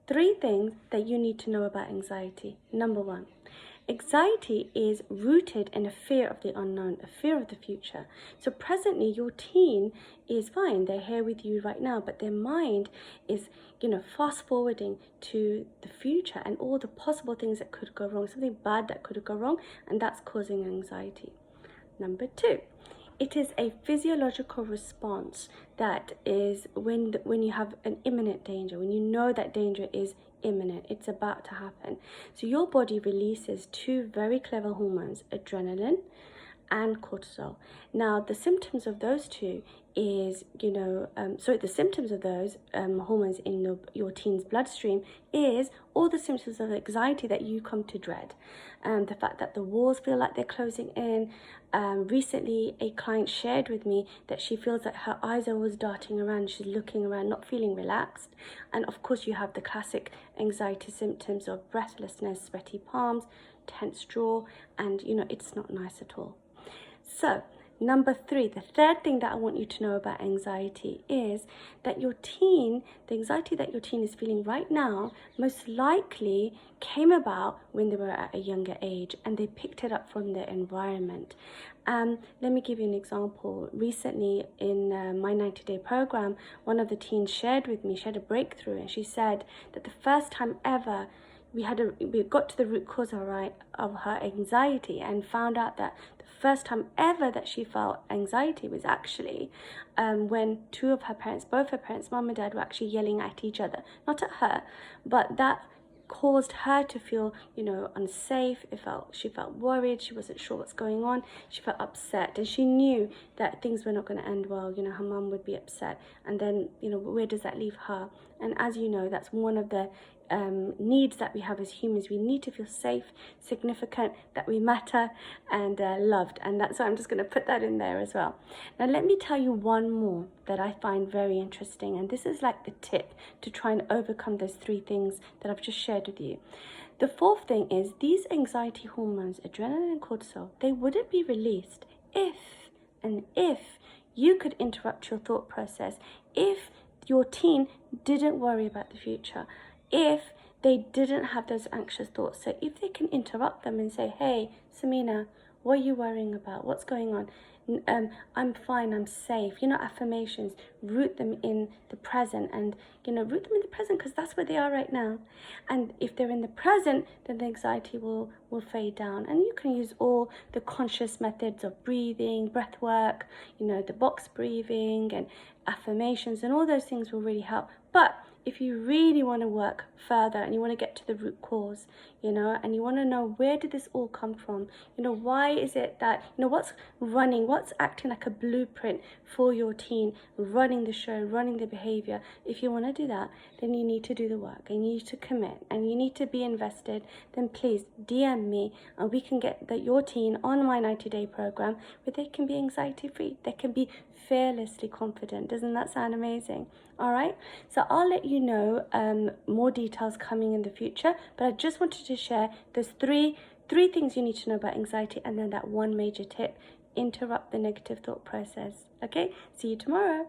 3 things that you need to know about anxiety. Number 1, anxiety is rooted in a fear of the unknown, a fear of the future. So presently, your teen is fine. They're here with you right now, but their mind is, fast forwarding to the future and all the possible things that could go wrong, something bad that could go wrong, and that's causing anxiety. Number 2, it is a physiological response that is when you have an imminent danger, when you know that danger is imminent, it's about to happen. So your body releases 2 very clever hormones, adrenaline and cortisol. Now, the symptoms of those two is, the symptoms of those hormones in your teen's bloodstream is all the symptoms of anxiety that you come to dread. The fact that the walls feel like they're closing in. Recently, a client shared with me that she feels that her eyes are always darting around, she's looking around, not feeling relaxed. And of course, you have the classic anxiety symptoms of breathlessness, sweaty palms, tense jaw, and it's not nice at all. So, number 3, the third thing that I want you to know about anxiety is that the anxiety that your teen is feeling right now, most likely came about when they were at a younger age and they picked it up from their environment. Let me give you an example. Recently in my 90-day program, one of the teens shared with me, she had a breakthrough, and she said that the first time ever we got to the root cause of her anxiety and found out that the first time ever that she felt anxiety was actually when both her parents, mom and dad, were actually yelling at each other. Not at her, but that caused her to feel, unsafe. She felt worried. She wasn't sure what's going on. She felt upset, and she knew that things were not going to end well. Her mum would be upset, and then, where does that leave her? And as you know, that's one of the needs that we have as humans. We need to feel safe, significant, that we matter, and loved. And that's why I'm just going to put that in there as well. Now, let me tell you one more that I find very interesting. And this is like the tip to try and overcome those 3 things that I've just shared with you. The 4th thing is these anxiety hormones, adrenaline and cortisol, they wouldn't be released if you could interrupt your thought process, if your teen didn't worry about the future, if they didn't have those anxious thoughts. So if they can interrupt them and say, hey, Samina, what are you worrying about? What's going on? I'm fine, I'm safe. Affirmations, root them in the present, and, root them in the present because that's where they are right now. And if they're in the present, then the anxiety will fade down. And you can use all the conscious methods of breathing, breath work, the box breathing and affirmations, and all those things will really help. But if you really want to work further and you want to get to the root cause, and you want to know where did this all come from, why is it that, what's acting like a blueprint for your teen, running the show, running the behavior. If you want to do that, then you need to do the work, and you need to commit, and you need to be invested. Then please DM me, and we can get your teen on my 90-day program where they can be anxiety free, they can be fearlessly confident. Doesn't that sound amazing? All right, so I'll let you know more details coming in the future, but I just wanted to share those three things you need to know about anxiety, and then that one major tip: interrupt the negative thought process. Okay, see you tomorrow.